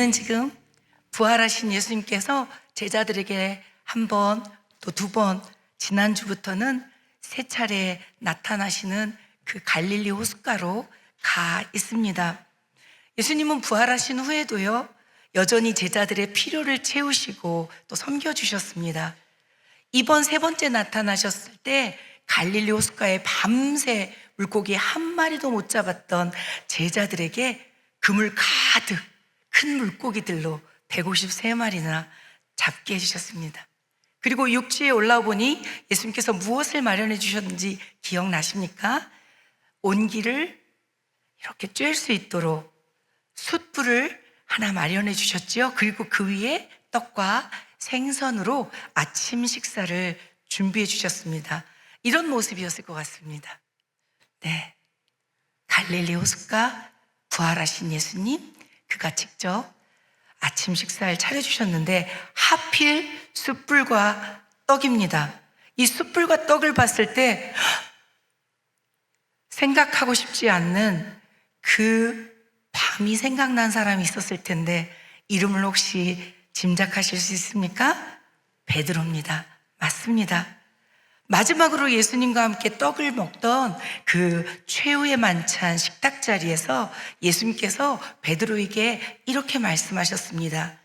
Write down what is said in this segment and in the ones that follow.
우리는 지금 부활하신 예수님께서 제자들에게 한 번, 또 두 번, 지난주부터는 세 차례 나타나시는 그 갈릴리 호숫가로 가 있습니다. 예수님은 부활하신 후에도요, 여전히 제자들의 필요를 채우시고 또 섬겨주셨습니다. 이번 세 번째 나타나셨을 때 갈릴리 호숫가에 밤새 물고기 한 마리도 못 잡았던 제자들에게 그물 가득 큰 물고기들로 153마리나 잡게 해주셨습니다. 그리고 육지에 올라와 보니 예수님께서 무엇을 마련해 주셨는지 기억나십니까? 온기를 이렇게 쬐을 수 있도록 숯불을 하나 마련해 주셨지요. 그리고 그 위에 떡과 생선으로 아침 식사를 준비해 주셨습니다. 이런 모습이었을 것 같습니다. 네, 갈릴리 호숫가 부활하신 예수님, 그가 직접 아침 식사를 차려주셨는데 하필 숯불과 떡입니다. 이 숯불과 떡을 봤을 때 생각하고 싶지 않는 그 밤이 생각난 사람이 있었을 텐데 이름을 혹시 짐작하실 수 있습니까? 베드로입니다. 맞습니다. 마지막으로 예수님과 함께 떡을 먹던 그 최후의 만찬 식탁 자리에서 예수님께서 베드로에게 이렇게 말씀하셨습니다.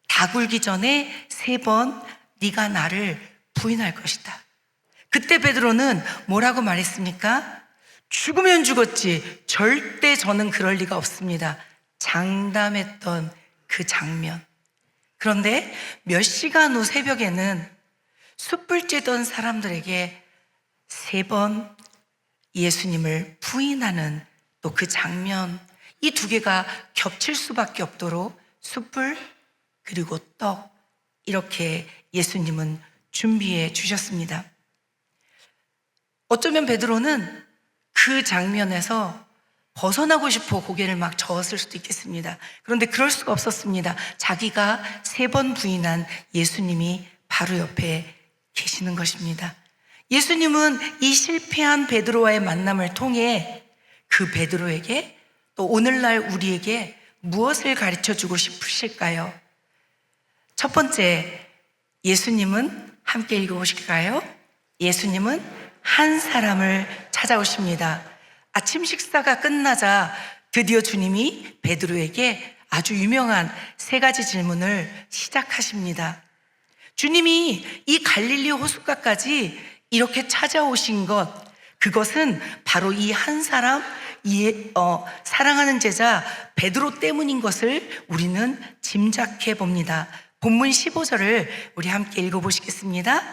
다 굴기 전에 3번 네가 나를 부인할 것이다. 그때 베드로는 뭐라고 말했습니까? 죽으면 죽었지 절대 저는 그럴 리가 없습니다. 장담했던 그 장면. 그런데 몇 시간 후 새벽에는 숯불 쬐던 사람들에게 3번 예수님을 부인하는 또 그 장면, 이 두 개가 겹칠 수밖에 없도록 숯불 그리고 떡, 이렇게 예수님은 준비해 주셨습니다. 어쩌면 베드로는 그 장면에서 벗어나고 싶어 고개를 막 저었을 수도 있겠습니다. 그런데 그럴 수가 없었습니다. 자기가 3번 부인한 예수님이 바로 옆에 계시는 것입니다. 예수님은 이 실패한 베드로와의 만남을 통해 그 베드로에게 또 오늘날 우리에게 무엇을 가르쳐 주고 싶으실까요? 첫 번째, 예수님은 함께 읽어보실까요? 예수님은 한 사람을 찾아오십니다. 아침 식사가 끝나자 드디어 주님이 베드로에게 아주 유명한 3가지 질문을 시작하십니다. 주님이 이 갈릴리 호숫가까지 이렇게 찾아오신 것, 그것은 바로 이 한 사람, 사랑하는 제자 베드로 때문인 것을 우리는 짐작해 봅니다. 본문 15절을 우리 함께 읽어보시겠습니다.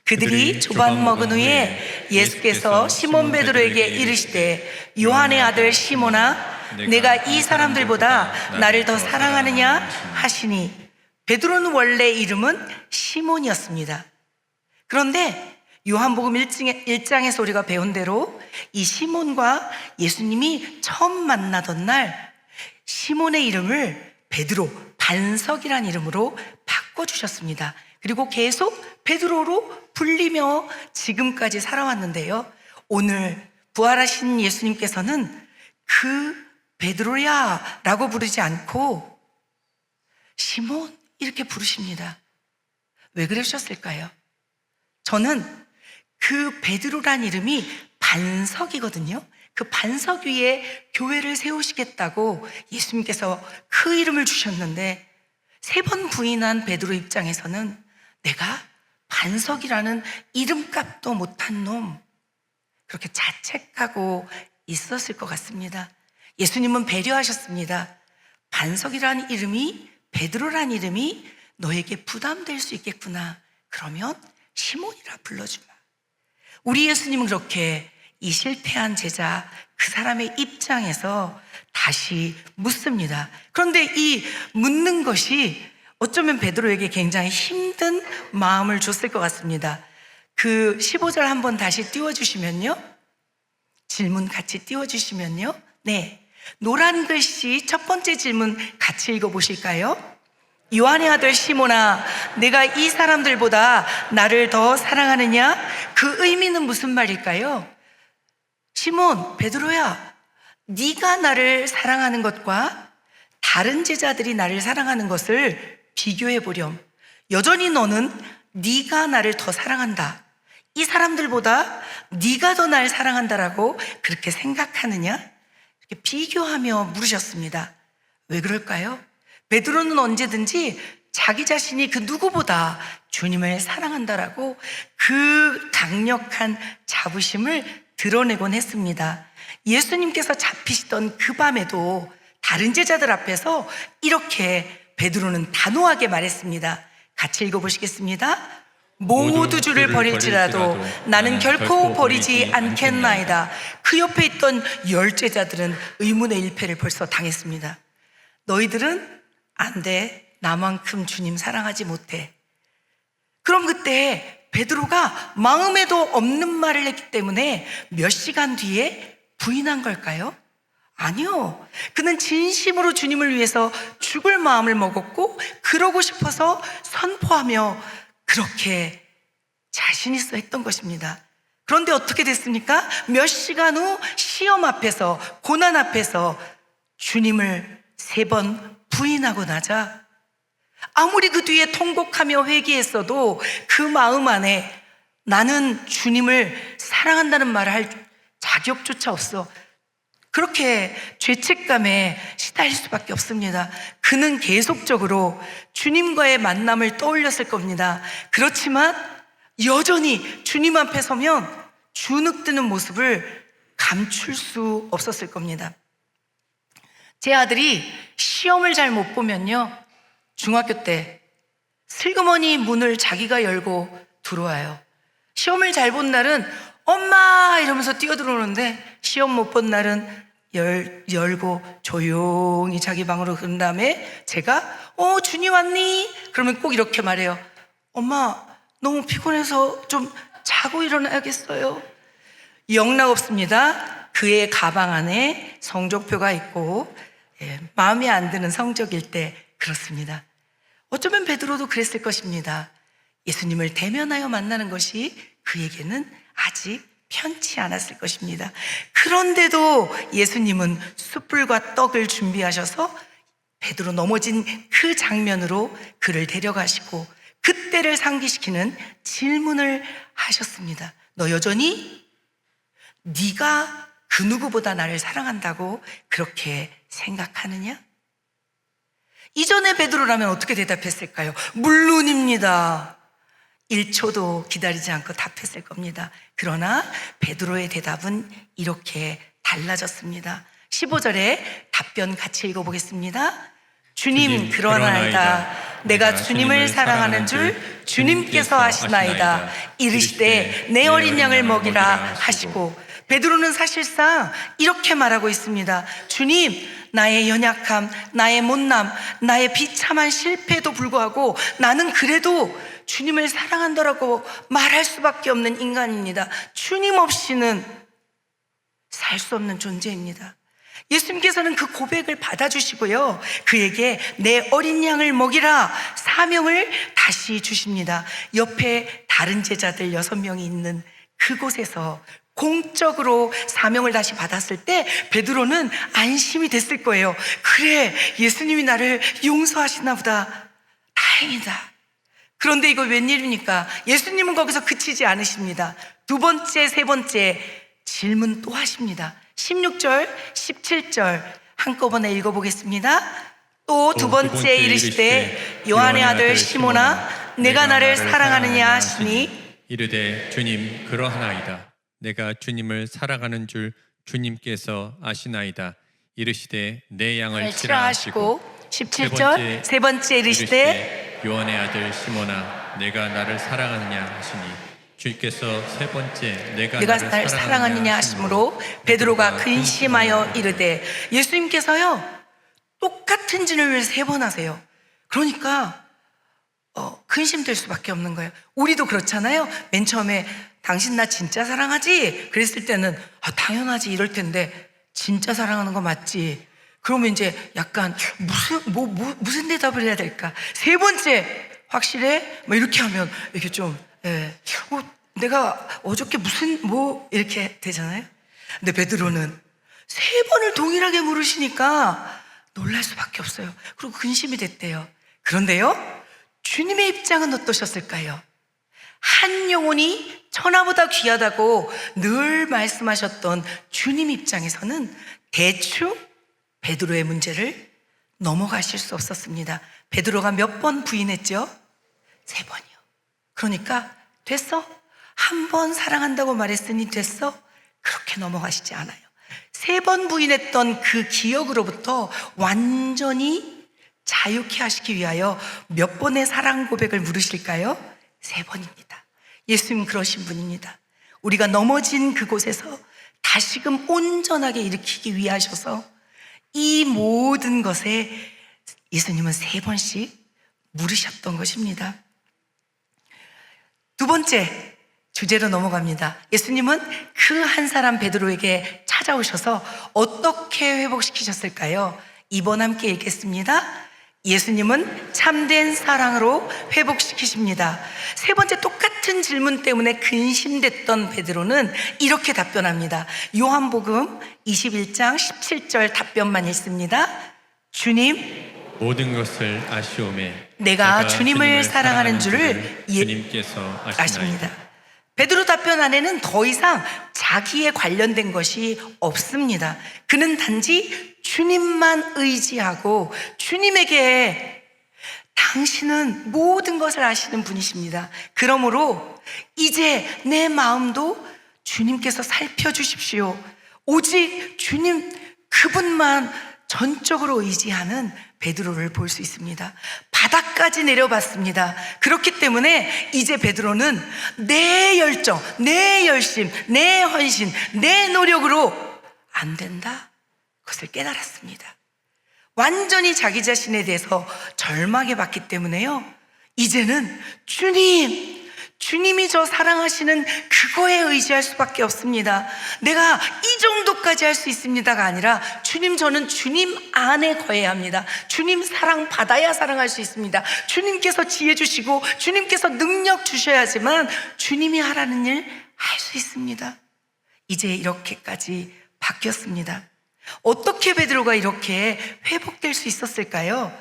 그들이 조반 먹은 후에 예수께서 시몬 베드로에게 이르시되 요한의 아들 시몬아, 내가 이 사람들보다 나를 더 사랑하느냐 하시니, 베드로는 원래 이름은 시몬이었습니다. 그런데 요한복음 1장에서 우리가 배운 대로 이 시몬과 예수님이 처음 만나던 날 시몬의 이름을 베드로, 반석이란 이름으로 바꿔주셨습니다. 그리고 계속 베드로로 불리며 지금까지 살아왔는데요, 오늘 부활하신 예수님께서는 그 베드로야 라고 부르지 않고 시몬 이렇게 부르십니다. 왜 그러셨을까요? 저는 그 베드로란 이름이 반석이거든요. 그 반석 위에 교회를 세우시겠다고 예수님께서 그 이름을 주셨는데 3번 부인한 베드로 입장에서는 내가 반석이라는 이름값도 못한 놈, 그렇게 자책하고 있었을 것 같습니다. 예수님은 배려하셨습니다. 반석이라는 이름이, 베드로라는 이름이 너에게 부담될 수 있겠구나. 그러면 시몬이라 불러주마. 우리 예수님은 그렇게 이 실패한 제자, 그 사람의 입장에서 다시 묻습니다. 그런데 이 묻는 것이 어쩌면 베드로에게 굉장히 힘든 마음을 줬을 것 같습니다. 그 15절 한번 다시 띄워주시면요, 질문 같이 띄워주시면요, 네, 노란 글씨 첫 번째 질문 같이 읽어보실까요? 요한의 아들 시몬아, 내가 이 사람들보다 나를 더 사랑하느냐? 그 의미는 무슨 말일까요? 시몬, 베드로야, 네가 나를 사랑하는 것과 다른 제자들이 나를 사랑하는 것을 비교해 보렴. 여전히 너는 네가 나를 더 사랑한다, 이 사람들보다 네가 더 날 사랑한다라고 그렇게 생각하느냐? 이렇게 비교하며 물으셨습니다. 왜 그럴까요? 베드로는 언제든지 자기 자신이 그 누구보다 주님을 사랑한다라고 그 강력한 자부심을 드러내곤 했습니다. 예수님께서 잡히시던 그 밤에도 다른 제자들 앞에서 이렇게 베드로는 단호하게 말했습니다. 같이 읽어보시겠습니다. 모두 주를 버릴지라도 나는 결코 버리지 않겠나이다. 그 옆에 있던 10제자들은 의문의 일패를 벌써 당했습니다. 너희들은 안 돼, 나만큼 주님 사랑하지 못해. 그럼 그때 베드로가 마음에도 없는 말을 했기 때문에 몇 시간 뒤에 부인한 걸까요? 아니요. 그는 진심으로 주님을 위해서 죽을 마음을 먹었고 그러고 싶어서 선포하며 그렇게 자신 있어 했던 것입니다. 그런데 어떻게 됐습니까? 몇 시간 후 시험 앞에서, 고난 앞에서 주님을 3번 부인하고 나자 아무리 그 뒤에 통곡하며 회개했어도 그 마음 안에 나는 주님을 사랑한다는 말을 할 자격조차 없어. 그렇게 죄책감에 시달릴 수밖에 없습니다. 그는 계속적으로 주님과의 만남을 떠올렸을 겁니다. 그렇지만 여전히 주님 앞에 서면 주눅드는 모습을 감출 수 없었을 겁니다. 제 아들이 시험을 잘 못 보면요, 중학교 때 슬그머니 문을 자기가 열고 들어와요. 시험을 잘 본 날은 엄마 이러면서 뛰어들어오는데 시험 못 본 날은 열고 조용히 자기 방으로 간 다음에 제가 준이 왔니? 그러면 꼭 이렇게 말해요. 엄마 너무 피곤해서 좀 자고 일어나야겠어요. 영락 없습니다. 그의 가방 안에 성적표가 있고 마음에 안 드는 성적일 때 그렇습니다. 어쩌면 베드로도 그랬을 것입니다. 예수님을 대면하여 만나는 것이 그에게는 아직 편치 않았을 것입니다. 그런데도 예수님은 숯불과 떡을 준비하셔서 베드로 넘어진 그 장면으로 그를 데려가시고 그때를 상기시키는 질문을 하셨습니다. 너 여전히 네가 그 누구보다 나를 사랑한다고 그렇게 생각하느냐? 이전에 베드로라면 어떻게 대답했을까요? 물론입니다. 1초도 기다리지 않고 답했을 겁니다. 그러나 베드로의 대답은 이렇게 달라졌습니다. 15절에 답변 같이 읽어보겠습니다. 주님 그러나이다. 내가 주님을 사랑하는 줄 주님께서 아시나이다. 이르시되 내 어린 양을 먹이라 하시고, 베드로는 사실상 이렇게 말하고 있습니다. 주님, 나의 연약함, 나의 못남, 나의 비참한 실패에도 불구하고 나는 그래도 주님을 사랑한다라고 말할 수밖에 없는 인간입니다. 주님 없이는 살 수 없는 존재입니다. 예수님께서는 그 고백을 받아주시고요, 그에게 내 어린 양을 먹이라 사명을 다시 주십니다. 옆에 다른 제자들 6명이 있는 그곳에서 공적으로 사명을 다시 받았을 때 베드로는 안심이 됐을 거예요. 그래, 예수님이 나를 용서하시나 보다. 다행이다. 그런데 이거 웬일입니까? 예수님은 거기서 그치지 않으십니다. 2번째, 3번째 질문 또 하십니다. 16절, 17절 한꺼번에 읽어보겠습니다. 또 2번째 이르시되 요한의 아들 시몬아, 내가 나를 사랑하느냐 하시니 이르되 주님 그러하나이다. 내가 주님을 사랑하는 줄 주님께서 아시나이다. 이르시되 내 양을 치라 하시고, 17절 세 번째 이르시되 요한의 아들 시몬아, 내가 나를 사랑하느냐 하시니, 주께서 3번째 내가 나를 사랑하느냐 하심으로 베드로가 근심하여 이르되, 예수님께서요 똑같은 질문을 3번 하세요. 그러니까 근심될 수밖에 없는 거예요. 우리도 그렇잖아요. 맨 처음에 당신 나 진짜 사랑하지? 그랬을 때는 당연하지 이럴 텐데, 진짜 사랑하는 거 맞지? 그러면 이제 약간 무슨 대답을 해야 될까? 3번째 확실해? 뭐 이렇게 하면 이렇게 좀 내가 어저께 이렇게 되잖아요. 근데 베드로는 3번을 동일하게 물으시니까 놀랄 수밖에 없어요. 그리고 근심이 됐대요. 그런데요, 주님의 입장은 어떠셨을까요? 한 영혼이 천하보다 귀하다고 늘 말씀하셨던 주님 입장에서는 대충 베드로의 문제를 넘어가실 수 없었습니다. 베드로가 몇 번 부인했죠? 3번이요. 그러니까 됐어? 한 번 사랑한다고 말했으니 됐어? 그렇게 넘어가시지 않아요. 3번 부인했던 그 기억으로부터 완전히 자유케 하시기 위하여 몇 번의 사랑 고백을 물으실까요? 3번입니다. 예수님 그러신 분입니다. 우리가 넘어진 그곳에서 다시금 온전하게 일으키기 위하셔서 이 모든 것에 예수님은 3번씩 물으셨던 것입니다. 2번째 주제로 넘어갑니다. 예수님은 그 한 사람 베드로에게 찾아오셔서 어떻게 회복시키셨을까요? 2번 함께 읽겠습니다. 예수님은 참된 사랑으로 회복시키십니다. 3번째 똑같은 질문 때문에 근심됐던 베드로는 이렇게 답변합니다. 요한복음 21장 17절 답변만 읽습니다. 주님, 모든 것을 아시오매 내가 주님을 사랑하는 줄을 주님께서 아십니다. 베드로 답변 안에는 더 이상 자기에 관련된 것이 없습니다. 그는 단지 주님만 의지하고 주님에게 당신은 모든 것을 아시는 분이십니다. 그러므로 이제 내 마음도 주님께서 살펴주십시오. 오직 주님 그분만 전적으로 의지하는 베드로를 볼 수 있습니다. 바닥까지 내려봤습니다. 그렇기 때문에 이제 베드로는 내 열정, 내 열심, 내 헌신, 내 노력으로 안 된다. 그것을 깨달았습니다. 완전히 자기 자신에 대해서 절망해 봤기 때문에요. 이제는 주님이 저 사랑하시는 그거에 의지할 수밖에 없습니다. 내가 이 정도까지 할 수 있습니다가 아니라 주님, 저는 주님 안에 거해야 합니다. 주님 사랑 받아야 사랑할 수 있습니다. 주님께서 지혜 주시고 주님께서 능력 주셔야지만 주님이 하라는 일 할 수 있습니다. 이제 이렇게까지 바뀌었습니다. 어떻게 베드로가 이렇게 회복될 수 있었을까요?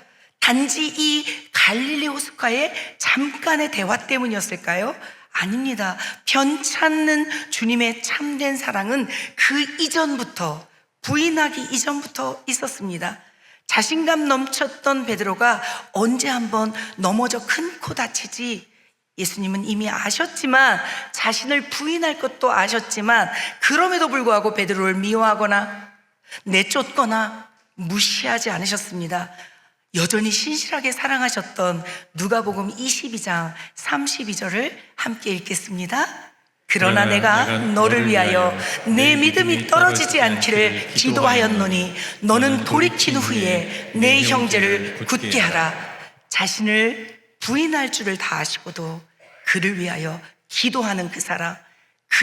단지 이 갈릴리 호숫가의 잠깐의 대화 때문이었을까요? 아닙니다. 변찮는 주님의 참된 사랑은 그 이전부터, 부인하기 이전부터 있었습니다. 자신감 넘쳤던 베드로가 언제 한번 넘어져 큰 코 다치지 예수님은 이미 아셨지만, 자신을 부인할 것도 아셨지만, 그럼에도 불구하고 베드로를 미워하거나 내쫓거나 무시하지 않으셨습니다. 여전히 신실하게 사랑하셨던 누가복음 22장 32절을 함께 읽겠습니다. 그러나 내가 너를 위하여 내 믿음이 떨어지지 않기를 기도하였노니 너는 돌이킨 후에 내 형제를 굳게 하라. 자신을 부인할 줄을 다 아시고도 그를 위하여 기도하는 그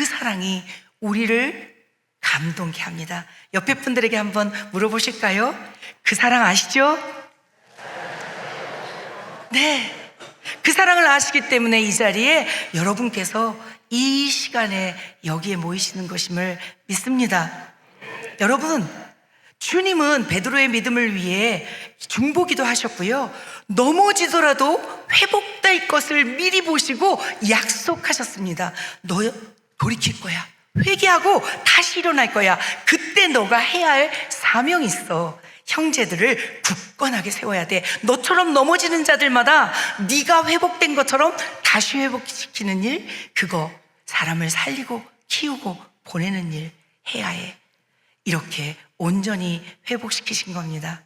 사랑이 우리를 감동케 합니다. 옆에 분들에게 한번 물어보실까요? 그 사랑 아시죠? 네, 그 사랑을 아시기 때문에 이 자리에 여러분께서 이 시간에 여기에 모이시는 것임을 믿습니다. 여러분, 주님은 베드로의 믿음을 위해 중보기도 하셨고요, 넘어지더라도 회복될 것을 미리 보시고 약속하셨습니다. 너 돌이킬 거야, 회개하고 다시 일어날 거야. 그때 너가 해야 할 사명이 있어. 형제들을 굳건하게 세워야 돼. 너처럼 넘어지는 자들마다 네가 회복된 것처럼 다시 회복시키는 일, 그거 사람을 살리고 키우고 보내는 일 해야 해. 이렇게 온전히 회복시키신 겁니다.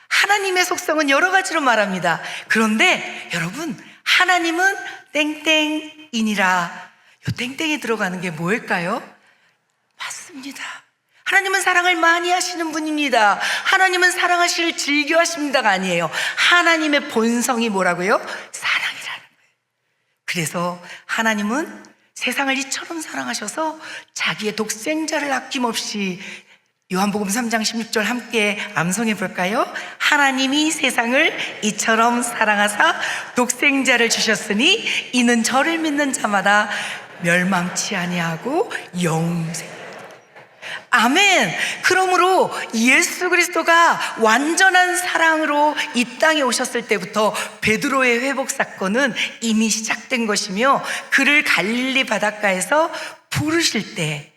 하나님의 속성은 여러 가지로 말합니다. 그런데 여러분, 하나님은 땡땡이니라. 요 땡땡이 들어가는 게 뭘까요? 맞습니다. 하나님은 사랑을 많이 하시는 분입니다. 하나님은 사랑하시를 즐겨 하십니다가 아니에요. 하나님의 본성이 뭐라고요? 사랑이라는 거예요. 그래서 하나님은 세상을 이처럼 사랑하셔서 자기의 독생자를 아낌없이, 요한복음 3장 16절 함께 암송해 볼까요? 하나님이 세상을 이처럼 사랑하사 독생자를 주셨으니 이는 저를 믿는 자마다 멸망치 아니하고 영생. 아멘. 그러므로 예수 그리스도가 완전한 사랑으로 이 땅에 오셨을 때부터 베드로의 회복 사건은 이미 시작된 것이며, 그를 갈릴리 바닷가에서 부르실 때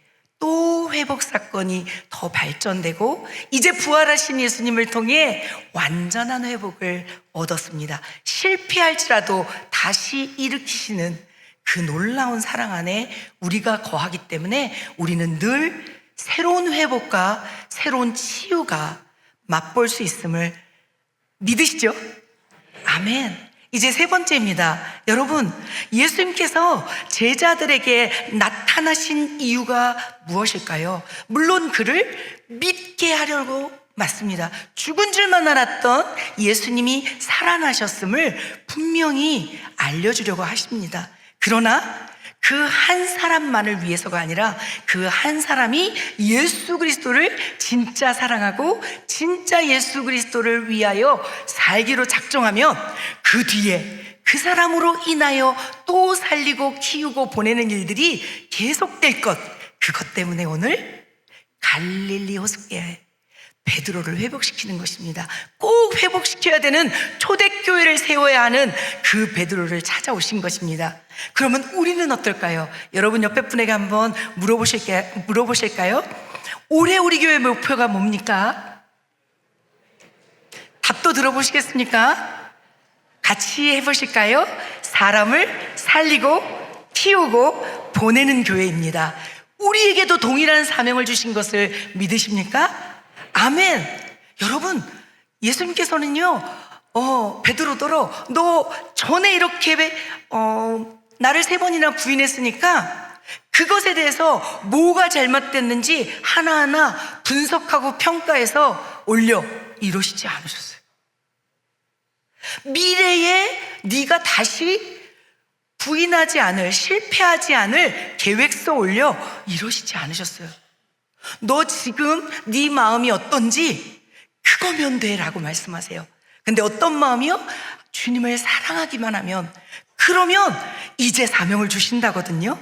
또 회복 사건이 더 발전되고, 이제 부활하신 예수님을 통해 완전한 회복을 얻었습니다. 실패할지라도 다시 일으키시는 그 놀라운 사랑 안에 우리가 거하기 때문에 우리는 늘 새로운 회복과 새로운 치유가 맛볼 수 있음을 믿으시죠? 아멘. 이제 세 번째입니다. 여러분, 예수님께서 제자들에게 나타나신 이유가 무엇일까요? 물론 그를 믿게 하려고 맞습니다. 죽은 줄만 알았던 예수님이 살아나셨음을 분명히 알려주려고 하십니다. 그러나 그 한 사람만을 위해서가 아니라 그 한 사람이 예수 그리스도를 진짜 사랑하고 진짜 예수 그리스도를 위하여 살기로 작정하면 그 뒤에 그 사람으로 인하여 또 살리고 키우고 보내는 일들이 계속될 것, 그것 때문에 오늘 갈릴리 호숫가에 베드로를 회복시키는 것입니다. 꼭 회복시켜야 되는 초대교회를 세워야 하는 그 베드로를 찾아오신 것입니다. 그러면 우리는 어떨까요? 여러분 옆에 분에게 한번 물어보실까요? 올해 우리 교회 목표가 뭡니까? 답도 들어보시겠습니까? 같이 해보실까요? 사람을 살리고 키우고 보내는 교회입니다. 우리에게도 동일한 사명을 주신 것을 믿으십니까? 아멘. 여러분, 예수님께서는요, 베드로더러 너 전에 이렇게 나를 3번이나 부인했으니까 그것에 대해서 뭐가 잘못됐는지 하나하나 분석하고 평가해서 올려, 이러시지 않으셨어요. 미래에 네가 다시 부인하지 않을, 실패하지 않을 계획서 올려, 이러시지 않으셨어요. 너 지금 네 마음이 어떤지 그거면 돼 라고 말씀하세요. 근데 어떤 마음이요? 주님을 사랑하기만 하면, 그러면 이제 사명을 주신다거든요.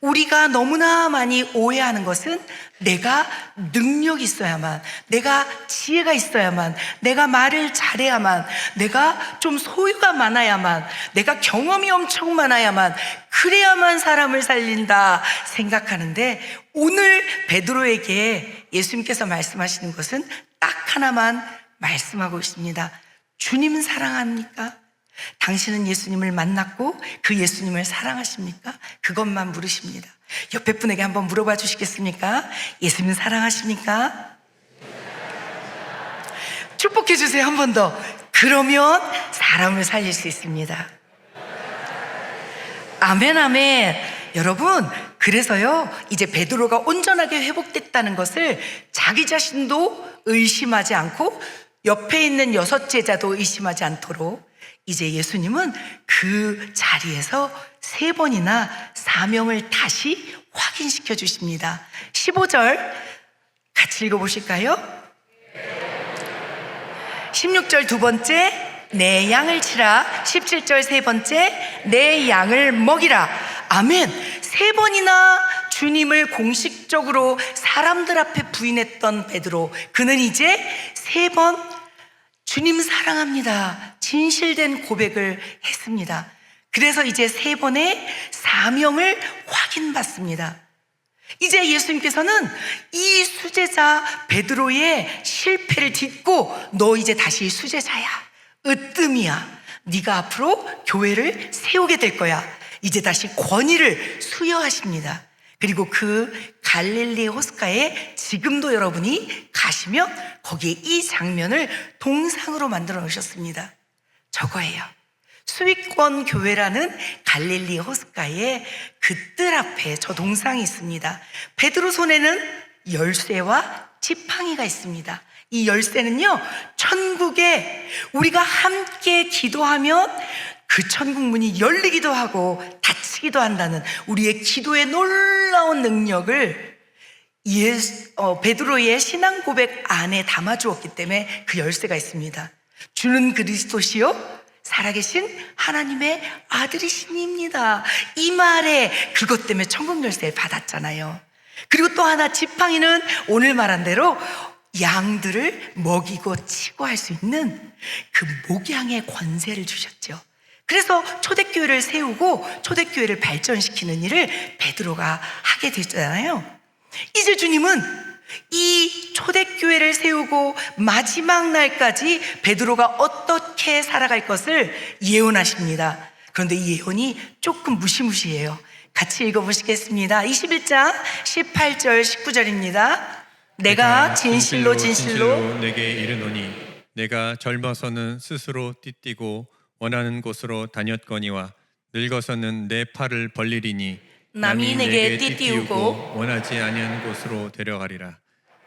우리가 너무나 많이 오해하는 것은 내가 능력이 있어야만, 내가 지혜가 있어야만, 내가 말을 잘해야만, 내가 좀 소유가 많아야만, 내가 경험이 엄청 많아야만, 그래야만 사람을 살린다 생각하는데, 오늘 베드로에게 예수님께서 말씀하시는 것은 딱 하나만 말씀하고 있습니다. 주님 사랑합니까? 당신은 예수님을 만났고 그 예수님을 사랑하십니까? 그것만 물으십니다. 옆에 분에게 한번 물어봐 주시겠습니까? 예수님 사랑하십니까? 축복해 주세요. 한 번 더. 그러면 사람을 살릴 수 있습니다. 아멘, 아멘. 여러분, 그래서요, 이제 베드로가 온전하게 회복됐다는 것을 자기 자신도 의심하지 않고 옆에 있는 6 제자도 의심하지 않도록 이제 예수님은 그 자리에서 3번이나 사명을 다시 확인시켜 주십니다. 15절 같이 읽어보실까요? 16절 2번째, 내 양을 치라. 17절 3번째, 내 양을 먹이라. 아멘. 3번이나 주님을 공식적으로 사람들 앞에 부인했던 베드로, 그는 이제 3번 주님 사랑합니다, 진실된 고백을 했습니다. 그래서 이제 3번의 사명을 확인받습니다. 이제 예수님께서는 이 수제자 베드로의 실패를 딛고, 너 이제 다시 수제자야, 으뜸이야, 네가 앞으로 교회를 세우게 될 거야, 이제 다시 권위를 수여하십니다. 그리고 그 갈릴리 호숫가에 지금도 여러분이 가시면 거기에 이 장면을 동상으로 만들어 놓으셨습니다. 저거예요. 수위권 교회라는 갈릴리 호숫가에 그 뜰 앞에 저 동상이 있습니다. 베드로 손에는 열쇠와 지팡이가 있습니다. 이 열쇠는요, 천국에 우리가 함께 기도하면 그 천국 문이 열리기도 하고 닫히기도 한다는 우리의 기도의 놀라운 능력을 베드로의 신앙 고백 안에 담아주었기 때문에 그 열쇠가 있습니다. 주는 그리스도시요 살아계신 하나님의 아들이시니입니다. 이 말에 그것 때문에 천국 열쇠를 받았잖아요. 그리고 또 하나, 지팡이는 오늘 말한 대로 양들을 먹이고 치고 할 수 있는 그 목양의 권세를 주셨죠. 그래서 초대교회를 세우고 초대교회를 발전시키는 일을 베드로가 하게 됐잖아요. 이제 주님은 이 초대교회를 세우고 마지막 날까지 베드로가 어떻게 살아갈 것을 예언하십니다. 그런데 이 예언이 조금 무시무시해요. 같이 읽어보시겠습니다. 21장 18절 19절입니다. 내가 진실로 내게 이르노니 내가 젊어서는 스스로 띠띠고 원하는 곳으로 다녔거니와 늙어서는 내 팔을 벌리리니 남이 내게 띠띠우고 원하지 아니한 곳으로 데려가리라.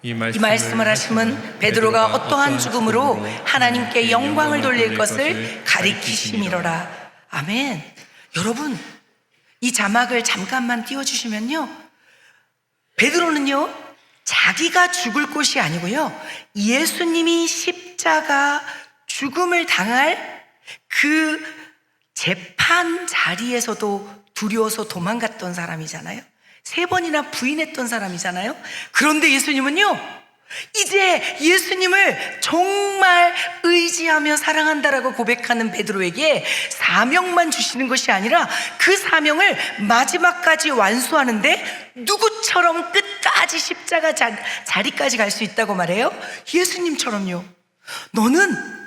이 말씀을 하심은 베드로가 어떠한 죽음으로 하나님께 영광을 돌릴 것을 가리키심이로라. 아멘. 여러분, 이 자막을 잠깐만 띄워주시면요, 베드로는요 자기가 죽을 곳이 아니고요, 예수님이 십자가 죽음을 당할 그 재판 자리에서도 두려워서 도망갔던 사람이잖아요. 3번이나 부인했던 사람이잖아요. 그런데 예수님은요, 이제 예수님을 정말 의지하며 사랑한다라고 고백하는 베드로에게 사명만 주시는 것이 아니라 그 사명을 마지막까지 완수하는데 누구처럼 끝까지 십자가 자리까지 갈 수 있다고 말해요? 예수님처럼요. 너는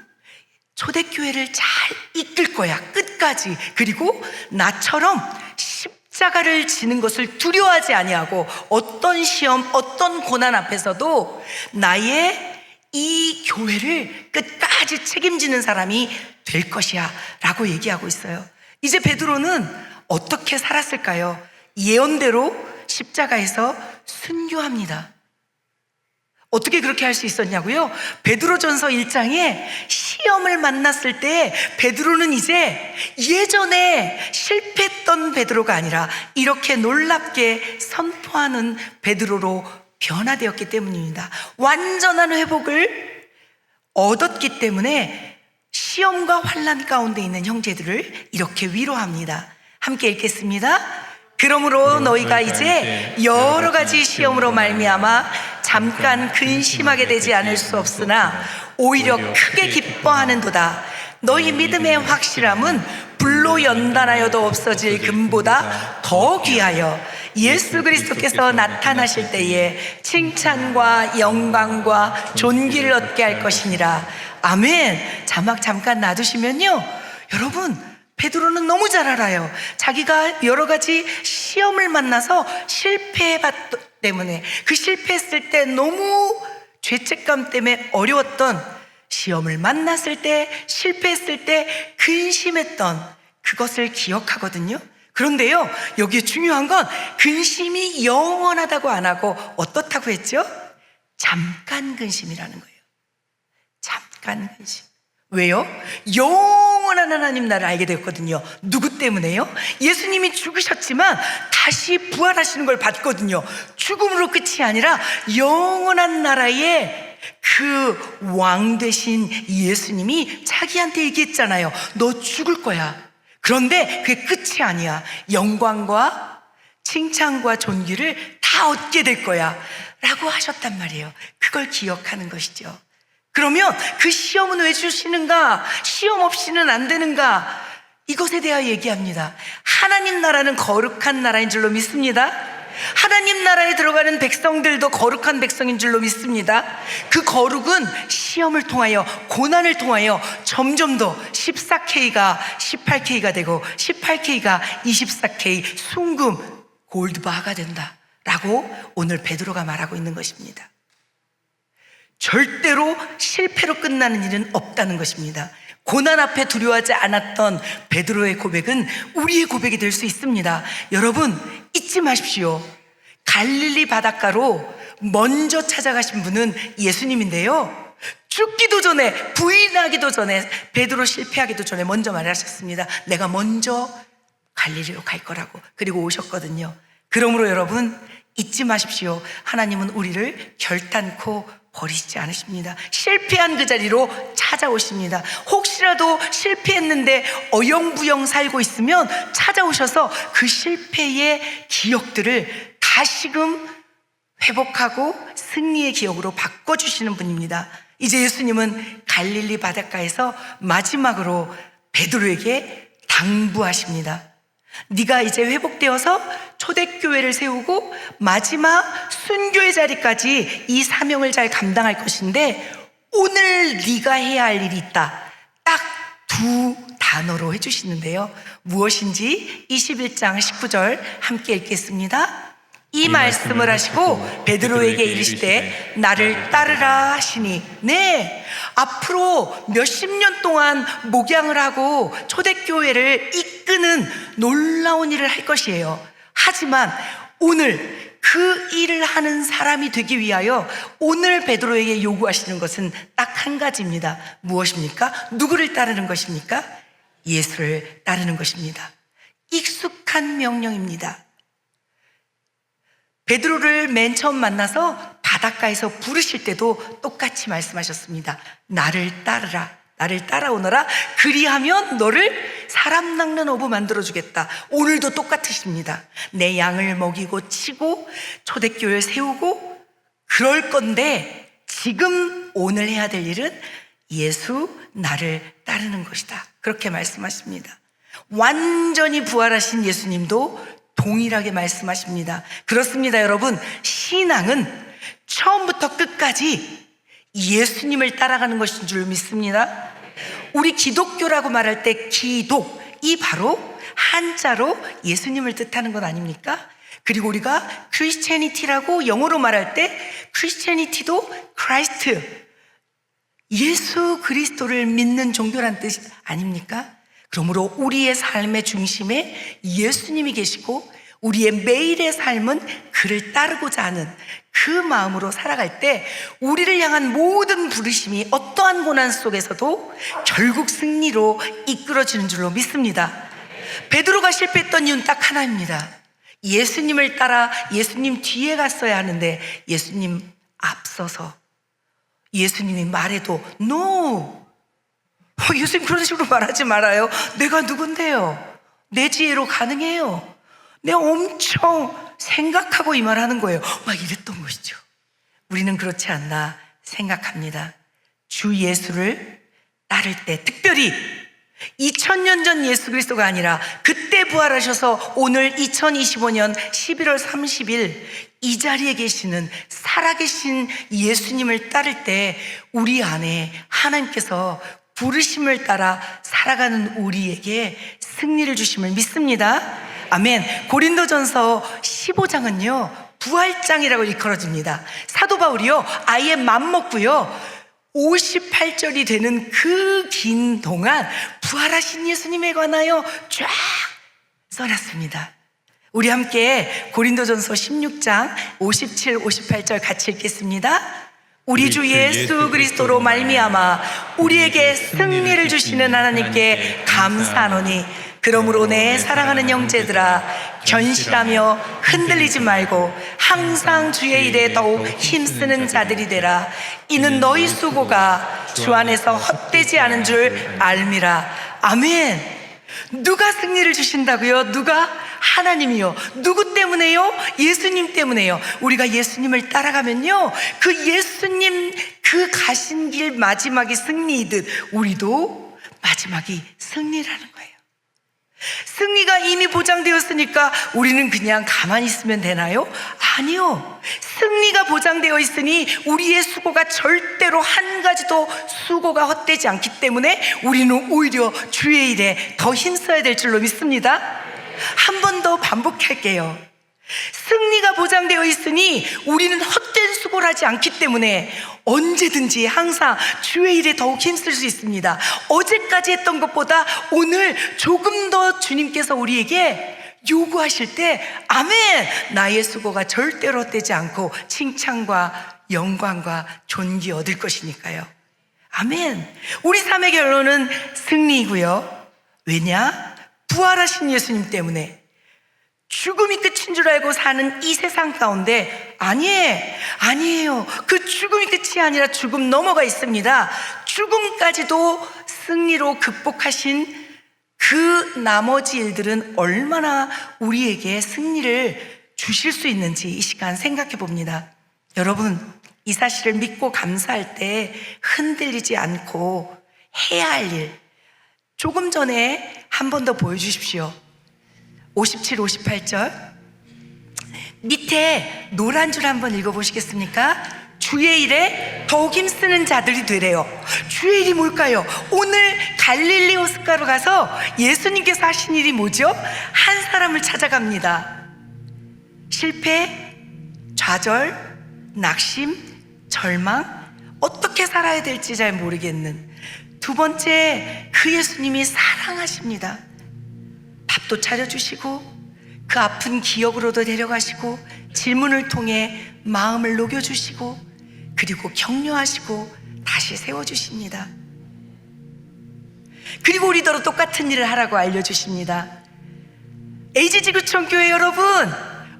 초대교회를 잘 이끌 거야, 끝까지. 그리고 나처럼 십자가를 지는 것을 두려워하지 아니하고 어떤 시험, 어떤 고난 앞에서도 나의 이 교회를 끝까지 책임지는 사람이 될 것이야 라고 얘기하고 있어요. 이제 베드로는 어떻게 살았을까요? 예언대로 십자가에서 순교합니다. 어떻게 그렇게 할 수 있었냐고요? 베드로전서 1장에 시험을 만났을 때 베드로는 이제 예전에 실패했던 베드로가 아니라 이렇게 놀랍게 선포하는 베드로로 변화되었기 때문입니다. 완전한 회복을 얻었기 때문에 시험과 환난 가운데 있는 형제들을 이렇게 위로합니다. 함께 읽겠습니다. 그러므로 너희가 이제 여러 가지 시험으로 말미암아 잠깐 근심하게 되지 않을 수 없으나 오히려 크게 기뻐하는도다. 너희 믿음의 확실함은 불로 연단하여도 없어질 금보다 더 귀하여 예수 그리스도께서 나타나실 때에 칭찬과 영광과 존귀를 얻게 할 것이니라. 아멘. 자막 잠깐 놔두시면요, 여러분, 베드로는 너무 잘 알아요. 자기가 여러 가지 시험을 만나서 실패해봤기 때문에, 그 실패했을 때 너무 죄책감 때문에 어려웠던, 시험을 만났을 때, 실패했을 때 근심했던 그것을 기억하거든요. 그런데요, 여기에 중요한 건 근심이 영원하다고 안 하고 어떻다고 했죠? 잠깐 근심이라는 거예요. 잠깐 근심. 왜요? 영원한 하나님 나라를 알게 되었거든요. 누구 때문에요? 예수님이 죽으셨지만 다시 부활하시는 걸 봤거든요. 죽음으로 끝이 아니라 영원한 나라의 그 왕 되신 예수님이 자기한테 얘기했잖아요. 너 죽을 거야. 그런데 그게 끝이 아니야. 영광과 칭찬과 존귀를 다 얻게 될 거야 라고 하셨단 말이에요. 그걸 기억하는 것이죠. 그러면 그 시험은 왜 주시는가? 시험 없이는 안 되는가? 이것에 대하여 얘기합니다. 하나님 나라는 거룩한 나라인 줄로 믿습니다. 하나님 나라에 들어가는 백성들도 거룩한 백성인 줄로 믿습니다. 그 거룩은 시험을 통하여, 고난을 통하여 점점 더 14K가 18K가 되고 18K가 24K 순금 골드바가 된다라고 오늘 베드로가 말하고 있는 것입니다. 절대로 실패로 끝나는 일은 없다는 것입니다. 고난 앞에 두려워하지 않았던 베드로의 고백은 우리의 고백이 될 수 있습니다. 여러분, 잊지 마십시오. 갈릴리 바닷가로 먼저 찾아가신 분은 예수님인데요, 죽기도 전에, 부인하기도 전에, 베드로 실패하기도 전에 먼저 말하셨습니다. 내가 먼저 갈릴리로 갈 거라고. 그리고 오셨거든요. 그러므로 여러분, 잊지 마십시오. 하나님은 우리를 결단코 버리지 않으십니다. 실패한 그 자리로 찾아오십니다. 혹시라도 실패했는데 어영부영 살고 있으면 찾아오셔서 그 실패의 기억들을 다시금 회복하고 승리의 기억으로 바꿔주시는 분입니다. 이제 예수님은 갈릴리 바닷가에서 마지막으로 베드로에게 당부하십니다. 네가 이제 회복되어서 초대교회를 세우고 마지막 순교의 자리까지 이 사명을 잘 감당할 것인데 오늘 네가 해야 할 일이 있다. 딱 두 단어로 해주시는데요. 무엇인지 21장 19절 함께 읽겠습니다. 이 말씀을 하시고 베드로에게 이르시되 나를 따르라 하시니, 네, 앞으로 몇십 년 동안 목양을 하고 초대교회를 이끄는 놀라운 일을 할 것이에요. 하지만 오늘 그 일을 하는 사람이 되기 위하여 오늘 베드로에게 요구하시는 것은 딱 한 가지입니다. 무엇입니까? 누구를 따르는 것입니까? 예수를 따르는 것입니다. 익숙한 명령입니다. 베드로를 맨 처음 만나서 바닷가에서 부르실 때도 똑같이 말씀하셨습니다. 나를 따르라, 나를 따라오너라. 그리하면 너를 사람 낚는 어부 만들어주겠다. 오늘도 똑같으십니다. 내 양을 먹이고 치고 초대교회를 세우고 그럴 건데 지금 오늘 해야 될 일은 예수 나를 따르는 것이다. 그렇게 말씀하십니다. 완전히 부활하신 예수님도 동일하게 말씀하십니다. 그렇습니다, 여러분. 신앙은 처음부터 끝까지 예수님을 따라가는 것인 줄 믿습니다. 우리 기독교라고 말할 때 기독, 이 바로 한자로 예수님을 뜻하는 것 아닙니까? 그리고 우리가 크리스티애니티라고 영어로 말할 때 크리스티애니티도 크라이스트, 예수 그리스도를 믿는 종교란 뜻 아닙니까? 그러므로 우리의 삶의 중심에 예수님이 계시고 우리의 매일의 삶은 그를 따르고자 하는 그 마음으로 살아갈 때 우리를 향한 모든 부르심이 어떠한 고난 속에서도 결국 승리로 이끌어지는 줄로 믿습니다. 베드로가 실패했던 이유는 딱 하나입니다. 예수님을 따라 예수님 뒤에 갔어야 하는데 예수님 앞서서 예수님이 말해도 NO! 예수님 그런 식으로 말하지 말아요. 내가 누군데요? 내 지혜로 가능해요. 내가 엄청 생각하고 이 말하는 거예요. 막 이랬던 것이죠. 우리는 그렇지 않나 생각합니다. 주 예수를 따를 때 특별히 2000년 전 예수 그리스도가 아니라 그때 부활하셔서 오늘 2025년 11월 30일 이 자리에 계시는 살아계신 예수님을 따를 때 우리 안에 하나님께서 부르심을 따라 살아가는 우리에게 승리를 주심을 믿습니다. 아멘. 고린도전서 15장은요 부활장이라고 일컬어집니다. 사도 바울이요 아예 맘먹고요 58절이 되는 그 긴 동안 부활하신 예수님에 관하여 쫙 써놨습니다. 우리 함께 고린도전서 16장 57, 58절 같이 읽겠습니다. 우리 주 예수 그리스도로 말미암아 우리에게 승리를 주시는 하나님께 감사하노니 그러므로 내 사랑하는 형제들아 견실하며 흔들리지 말고 항상 주의 일에 더욱 힘쓰는 자들이 되라. 이는 너희 수고가 주 안에서 헛되지 않은 줄 알미라. 아멘. 누가 승리를 주신다고요? 누가? 하나님이요. 누구 때문에요? 예수님 때문에요. 우리가 예수님을 따라가면요 그 예수님 그 가신 길 마지막이 승리이듯 우리도 마지막이 승리라는 거예요. 승리가 이미 보장되었으니까 우리는 그냥 가만히 있으면 되나요? 아니요. 승리가 보장되어 있으니 우리의 수고가 절대로 한 가지도 수고가 헛되지 않기 때문에 우리는 오히려 주의 일에 더 힘써야 될 줄로 믿습니다. 한 번 더 반복할게요. 승리가 보장되어 있으니 우리는 헛된 수고를 하지 않기 때문에 언제든지 항상 주의 일에 더욱 힘쓸 수 있습니다. 어제까지 했던 것보다 오늘 조금 더 주님께서 우리에게 요구하실 때 아멘! 나의 수고가 절대로 헛되지 않고 칭찬과 영광과 존귀 얻을 것이니까요. 아멘! 우리 삶의 결론은 승리이고요. 왜냐? 부활하신 예수님 때문에 죽음이 끝인 줄 알고 사는 이 세상 가운데 아니에요. 그 죽음이 끝이 아니라 죽음 넘어가 있습니다. 죽음까지도 승리로 극복하신 그 나머지 일들은 얼마나 우리에게 승리를 주실 수 있는지 이 시간 생각해 봅니다. 여러분, 이 사실을 믿고 감사할 때 흔들리지 않고 해야 할 일, 조금 전에 한 번 더 보여주십시오. 57, 58절 밑에 노란 줄 한번 읽어보시겠습니까? 주의 일에 더욱 힘쓰는 자들이 되래요. 주의 일이 뭘까요? 오늘 갈릴리 호숫가로 가서 예수님께서 하신 일이 뭐죠? 한 사람을 찾아갑니다. 실패, 좌절, 낙심, 절망, 어떻게 살아야 될지 잘 모르겠는. 두 번째, 그 예수님이 사랑하십니다. 밥도 차려주시고 그 아픈 기억으로도 데려가시고 질문을 통해 마음을 녹여주시고 그리고 격려하시고 다시 세워주십니다. 그리고 우리더러 똑같은 일을 하라고 알려주십니다. 에이지지구촌 교회 여러분,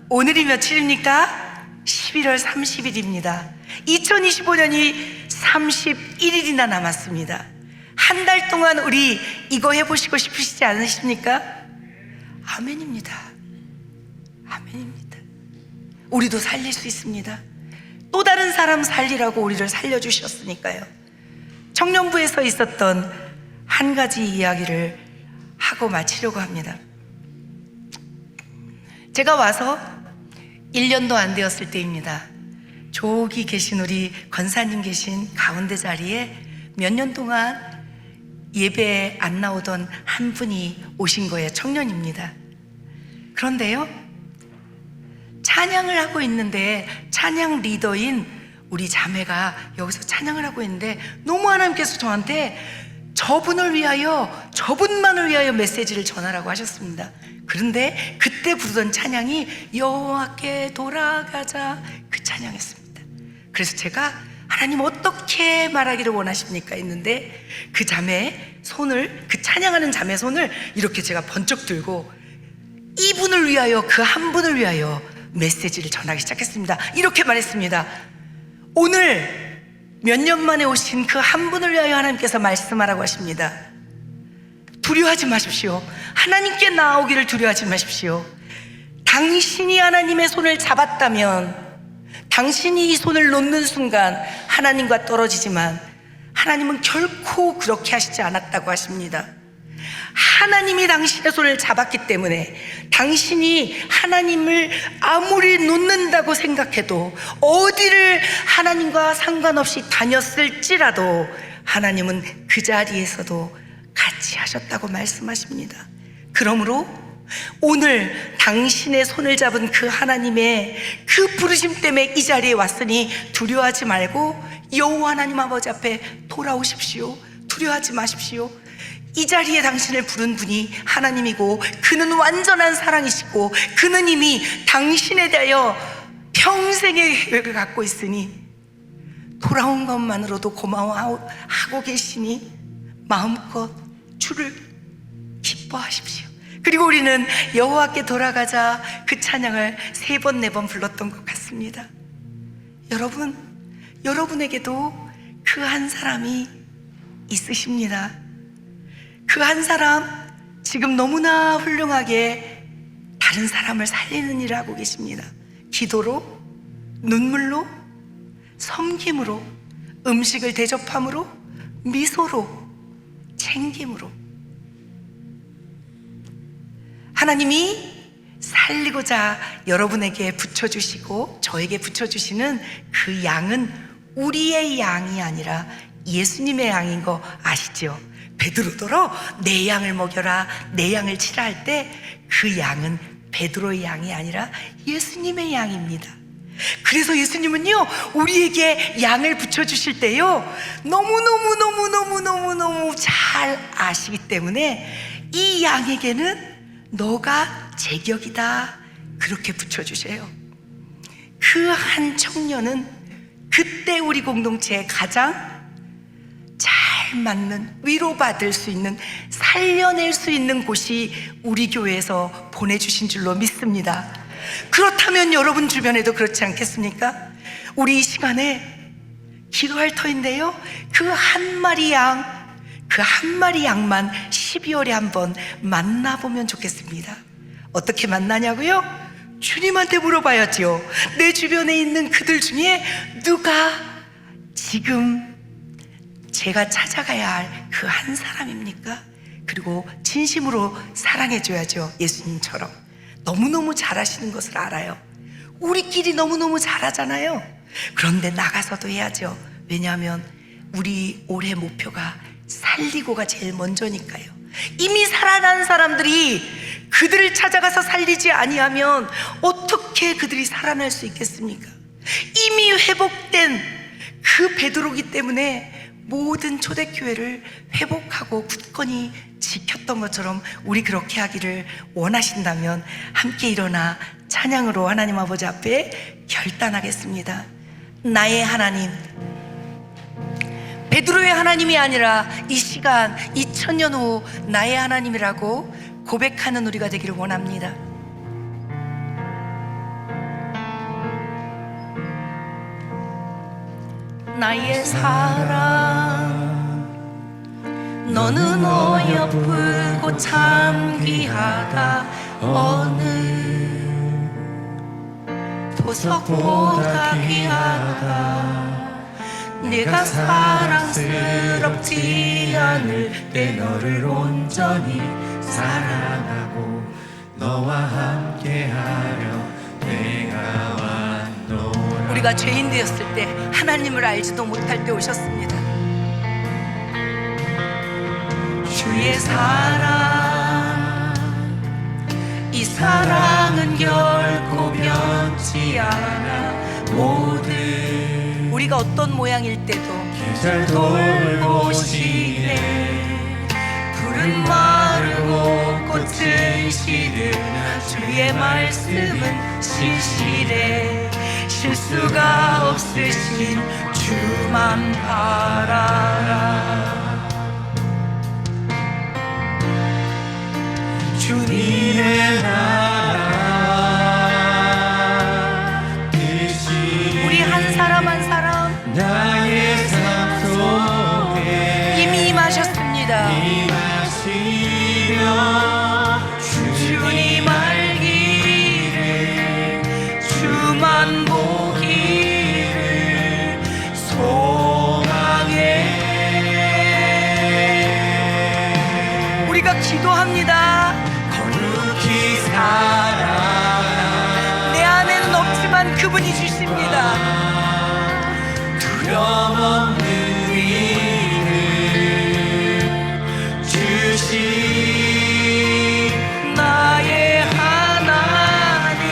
오늘이 며칠입니까? 11월 30일입니다. 2025년이 31일이나 남았습니다. 한 달 동안 우리 이거 해보시고 싶으시지 않으십니까? 아멘입니다. 아멘입니다. 우리도 살릴 수 있습니다. 또 다른 사람 살리라고 우리를 살려주셨으니까요. 청년부에서 있었던 한 가지 이야기를 하고 마치려고 합니다. 제가 와서 1년도 안 되었을 때입니다. 저기 계신 우리 권사님 계신 가운데 자리에 몇 년 동안 예배에 안 나오던 한 분이 오신 거예요. 청년입니다. 그런데요, 찬양을 하고 있는데 찬양 리더인 우리 자매가 여기서 찬양을 하고 있는데 너무 하나님께서 저한테 저분을 위하여, 저분만을 위하여 메시지를 전하라고 하셨습니다. 그런데 그때 부르던 찬양이 여호와께 돌아가자, 그 찬양이었습니다. 그래서 제가 하나님 어떻게 말하기를 원하십니까? 했는데 그 자매의 손을, 그 찬양하는 자매의 손을 이렇게 제가 번쩍 들고 이분을 위하여, 그 한 분을 위하여 메시지를 전하기 시작했습니다. 이렇게 말했습니다. 오늘 몇 년 만에 오신 그 한 분을 위하여 하나님께서 말씀하라고 하십니다. 두려워하지 마십시오. 하나님께 나아오기를 두려워하지 마십시오. 당신이 하나님의 손을 잡았다면, 당신이 이 손을 놓는 순간 하나님과 떨어지지만 하나님은 결코 그렇게 하시지 않았다고 하십니다. 하나님이 당신의 손을 잡았기 때문에 당신이 하나님을 아무리 놓는다고 생각해도, 어디를 하나님과 상관없이 다녔을지라도 하나님은 그 자리에서도 같이 하셨다고 말씀하십니다. 그러므로 오늘 당신의 손을 잡은 그 하나님의 그 부르심 때문에 이 자리에 왔으니 두려워하지 말고 여호와 하나님 아버지 앞에 돌아오십시오. 두려워하지 마십시오. 이 자리에 당신을 부른 분이 하나님이고 그는 완전한 사랑이시고 그는 이미 당신에 대하여 평생의 계획을 갖고 있으니 돌아온 것만으로도 고마워하고 계시니 마음껏 주를 기뻐하십시오. 그리고 우리는 여호와께 돌아가자, 그 찬양을 3번, 4번 불렀던 것 같습니다. 여러분, 여러분에게도 그 한 사람이 있으십니다. 그 한 사람, 지금 너무나 훌륭하게 다른 사람을 살리는 일을 하고 계십니다. 기도로, 눈물로, 섬김으로, 음식을 대접함으로, 미소로, 챙김으로. 하나님이 살리고자 여러분에게 붙여주시고 저에게 붙여주시는 그 양은 우리의 양이 아니라 예수님의 양인 거 아시죠? 베드로더러 내 양을 먹여라, 내 양을 치라 할 때 그 양은 베드로의 양이 아니라 예수님의 양입니다. 그래서 예수님은요, 우리에게 양을 붙여주실 때요, 너무너무 잘 아시기 때문에 이 양에게는 너가 제격이다, 그렇게 붙여주세요. 그 한 청년은 그때 우리 공동체에 가장 잘 맞는, 위로받을 수 있는, 살려낼 수 있는 곳이 우리 교회에서 보내주신 줄로 믿습니다. 그렇다면 여러분 주변에도 그렇지 않겠습니까? 우리 이 시간에 기도할 터인데요, 그 한 마리 양만 12월에 한번 만나보면 좋겠습니다. 어떻게 만나냐고요? 주님한테 물어봐야죠. 내 주변에 있는 그들 중에 누가 지금 제가 찾아가야 할 그 한 사람입니까? 그리고 진심으로 사랑해줘야죠. 예수님처럼. 너무너무 잘하시는 것을 알아요. 우리끼리 너무너무 잘하잖아요. 그런데 나가서도 해야죠. 왜냐하면 우리 올해 목표가 살리고가 제일 먼저니까요. 이미 살아난 사람들이 그들을 찾아가서 살리지 아니하면 어떻게 그들이 살아날 수 있겠습니까? 이미 회복된 그 베드로기 때문에 모든 초대교회를 회복하고 굳건히 지켰던 것처럼 우리 그렇게 하기를 원하신다면 함께 일어나 찬양으로 하나님 아버지 앞에 결단하겠습니다. 나의 하나님, 베드로의 하나님이 아니라 이 시간 2000년 후 나의 하나님이라고 고백하는 우리가 되기를 원합니다. 나의 사랑, 너는 어여쁘고 참 귀하다. 어느 보석보다 귀하다. 내가 사랑스럽지 않을 때 너를 온전히 사랑하고 너와 함께하려 내가 왔노라. 우리가 죄인 되었을 때 하나님을 알지도 못할 때 오셨습니다. 주의 사랑, 이 사랑은 결코 변치 않아. 모든 우리가 어떤 모양일 때도 계절 돌보시네. 푸른 마르고 꽃은 시드나 주의 말씀은 신실해. 실수가 없으신 주만 바라라. 주님의 나라 되시니 우리 한 사람 한 사람 나의 삶 속에 이미 임하셨습니다. 임하시며 주님 알기를 주만 보기를 소망해. 우리가 기도합니다. 거룩히 살아. 내 안에는 없지만 그분이 주십니다. 두려움 없는 위를 주신 나의 하나님,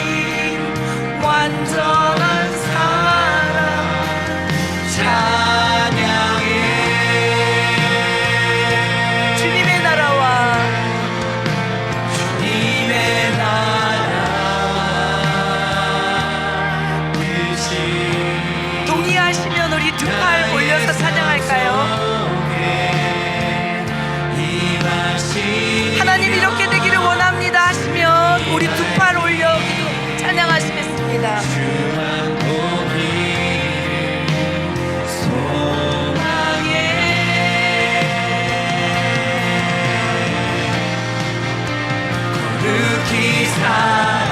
완전한 사랑 찬양해. 주님의 나라와 주님의 나라와 뜻이 동의하시면 우리 두 팔 올려서 찬양할까요? 하나님 이렇게 되기를 원합니다 하시면 우리 두 팔 올려 기도 찬양하시겠습니다. 소망해. 거룩히 살아.